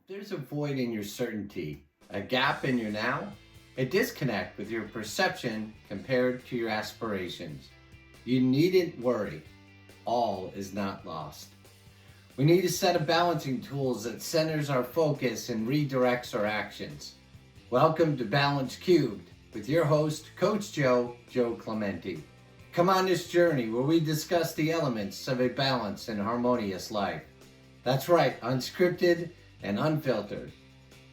There's a void in your certainty, a gap in your now, a disconnect with your perception compared to your aspirations. You needn't worry. All is not lost. We need a set of balancing tools that centers our focus and redirects our actions. Welcome to Balance Cubed with your host, Coach Joe Clementi. Come on this journey where we discuss the elements of a balanced and harmonious life. That's right, unscripted and unfiltered.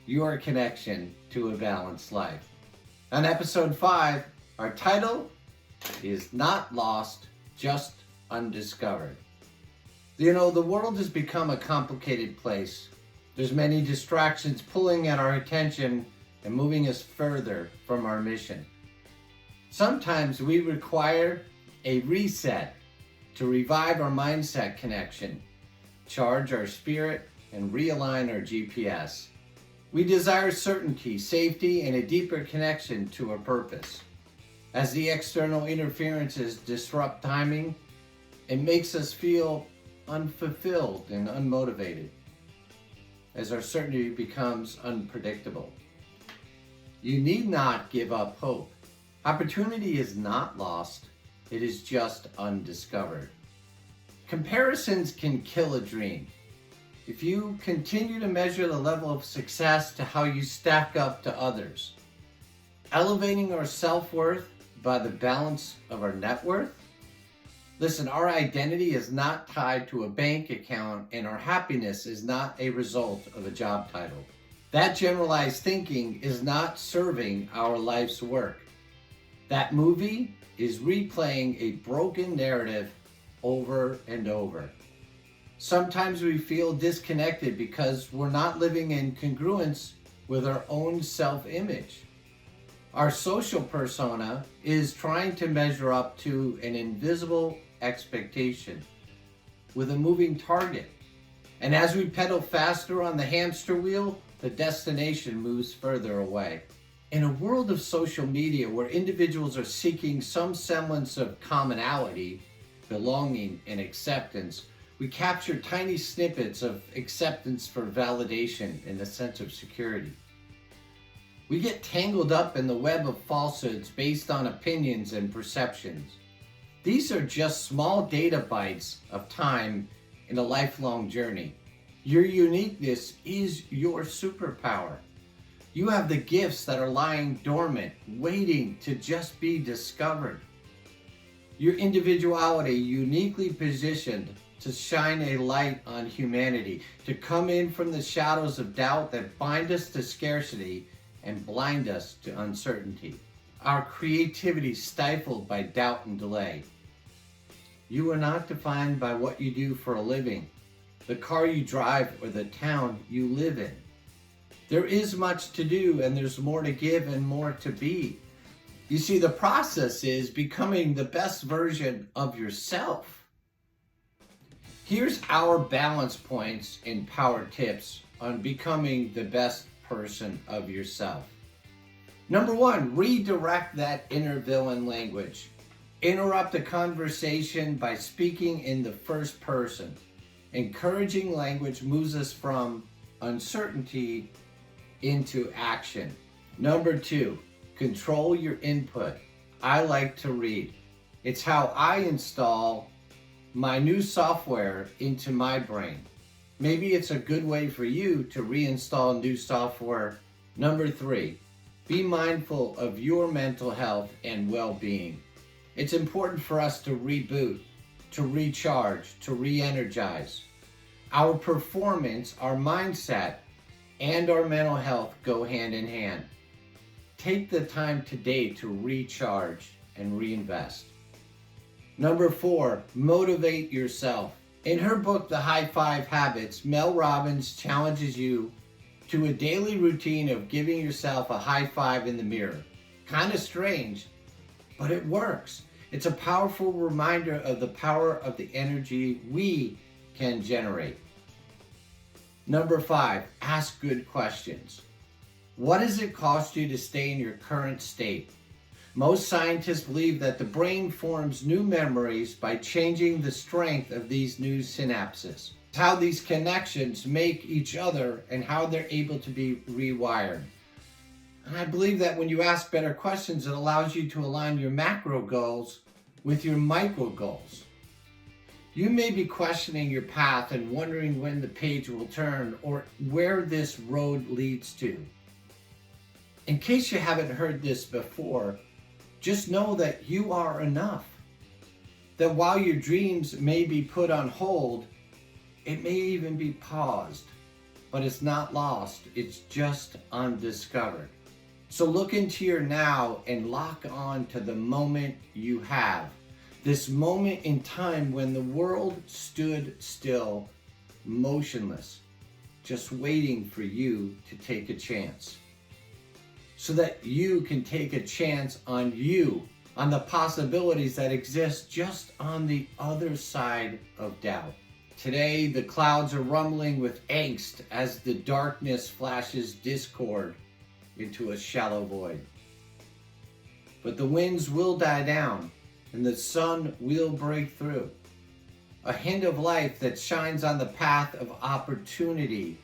Your connection to a balanced life. On episode 5, our title is Not Lost, Just Undiscovered. You know, the world has become a complicated place. There's many distractions pulling at our attention and moving us further from our mission. Sometimes we require a reset to revive our mindset connection, charge our spirit, and realign our GPS. We desire certainty, safety, and a deeper connection to our purpose. As the external interferences disrupt timing, it makes us feel unfulfilled and unmotivated as our certainty becomes unpredictable. You need not give up hope. Opportunity is not lost, it is just undiscovered. Comparisons can kill a dream. If you continue to measure the level of success to how you stack up to others, elevating our self-worth by the balance of our net worth. Listen, our identity is not tied to a bank account and our happiness is not a result of a job title. That generalized thinking is not serving our life's work. That movie is replaying a broken narrative over and over. Sometimes we feel disconnected because we're not living in congruence with our own self-image. Our social persona is trying to measure up to an invisible expectation with a moving target. And as we pedal faster on the hamster wheel, the destination moves further away. In a world of social media where individuals are seeking some semblance of commonality, belonging, and acceptance, we capture tiny snippets of acceptance for validation and a sense of security. We get tangled up in the web of falsehoods based on opinions and perceptions. These are just small data bytes of time in a lifelong journey. Your uniqueness is your superpower. You have the gifts that are lying dormant, waiting to just be discovered. Your individuality uniquely positioned to shine a light on humanity, to come in from the shadows of doubt that bind us to scarcity and blind us to uncertainty. Our creativity stifled by doubt and delay. You are not defined by what you do for a living, the car you drive, or the town you live in. There is much to do, and there's more to give and more to be. You see, the process is becoming the best version of yourself. Here's our balance points and power tips on becoming the best person of yourself. Number 1, redirect that inner villain language. Interrupt a conversation by speaking in the first person. Encouraging language moves us from uncertainty into action. Number 2, control your input. I like to read. It's how I install my new software into my brain. Maybe it's a good way for you to reinstall new software. Number 3, be mindful of your mental health and well-being. It's important for us to reboot, to recharge, to re-energize. Our performance, our mindset, and our mental health go hand in hand. Take the time today to recharge and reinvest. Number 4, motivate yourself. In her book, The High 5 Habits, Mel Robbins challenges you to a daily routine of giving yourself a high five in the mirror. Kind of strange, but it works. It's a powerful reminder of the power of the energy we can generate. Number 5, ask good questions. What does it cost you to stay in your current state? Most scientists believe that the brain forms new memories by changing the strength of these new synapses. how these connections make each other and how they're able to be rewired. And I believe that when you ask better questions, it allows you to align your macro goals with your micro goals. You may be questioning your path and wondering when the page will turn or where this road leads to. In case you haven't heard this before, just know that you are enough. That while your dreams may be put on hold, it may even be paused, but it's not lost, it's just undiscovered. So look into your now and lock on to the moment you have. This moment in time when the world stood still, motionless, just waiting for you to take a chance. So that you can take a chance on you, on the possibilities that exist just on the other side of doubt. Today, the clouds are rumbling with angst as the darkness flashes discord into a shallow void. But the winds will die down and the sun will break through. A hint of life that shines on the path of opportunity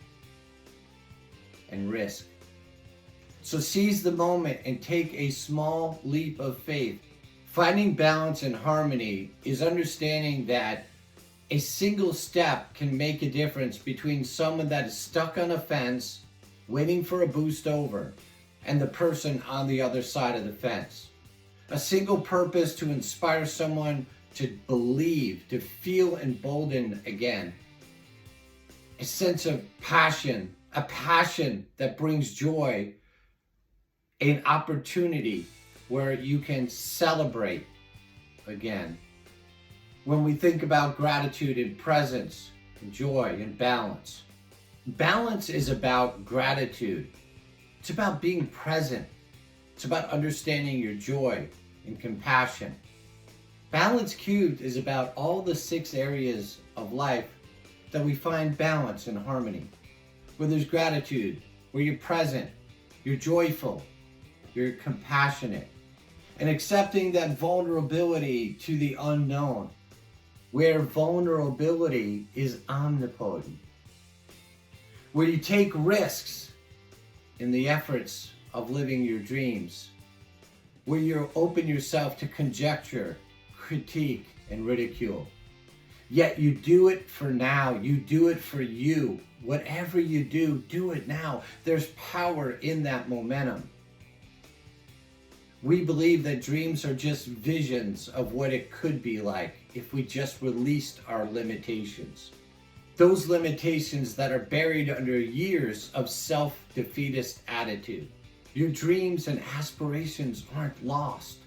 and risk. So seize the moment and take a small leap of faith. Finding balance and harmony is understanding that a single step can make a difference between someone that is stuck on a fence, waiting for a boost over, and the person on the other side of the fence. A single purpose to inspire someone to believe, to feel emboldened again. A sense of passion, a passion that brings joy, an opportunity where you can celebrate again. When we think about gratitude and presence, and joy and balance, balance is about gratitude. It's about being present. It's about understanding your joy and compassion. Balance cubed is about all the 6 areas of life that we find balance and harmony. Where there's gratitude, where you're present, you're joyful, you're compassionate, and accepting that vulnerability to the unknown, where vulnerability is omnipotent, where you take risks in the efforts of living your dreams, where you open yourself to conjecture, critique, and ridicule. Yet you do it for now. You do it for you. Whatever you do, do it now. There's power in that momentum. We believe that dreams are just visions of what it could be like if we just released our limitations. Those limitations that are buried under years of self-defeatist attitude. Your dreams and aspirations aren't lost.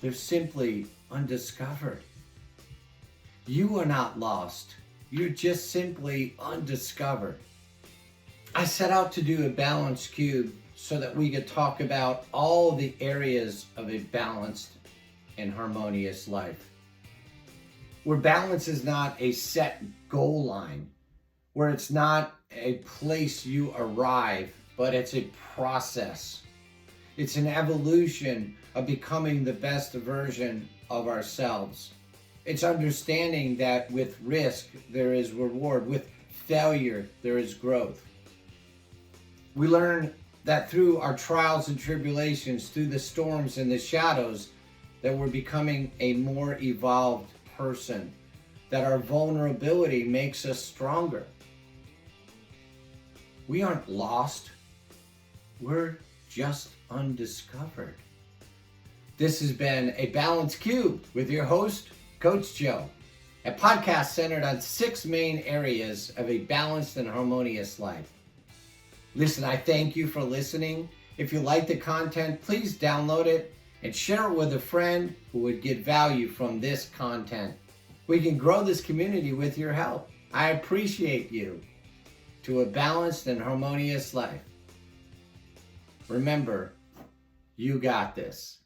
They're simply undiscovered. You are not lost. You're just simply undiscovered. I set out to do a balance cube so that we could talk about all the areas of a balanced and harmonious life. Where balance is not a set goal line, where it's not a place you arrive, but it's a process. It's an evolution of becoming the best version of ourselves. It's understanding that with risk, there is reward. With failure, there is growth. We learn that through our trials and tribulations, through the storms and the shadows, that we're becoming a more evolved person, that our vulnerability makes us stronger. We aren't lost. We're just undiscovered. This has been A Balance Cube with your host, Coach Joe, a podcast centered on 6 main areas of a balanced and harmonious life. Listen, I thank you for listening. If you like the content, please download it and share it with a friend who would get value from this content. We can grow this community with your help. I appreciate you. To a balanced and harmonious life. Remember, you got this.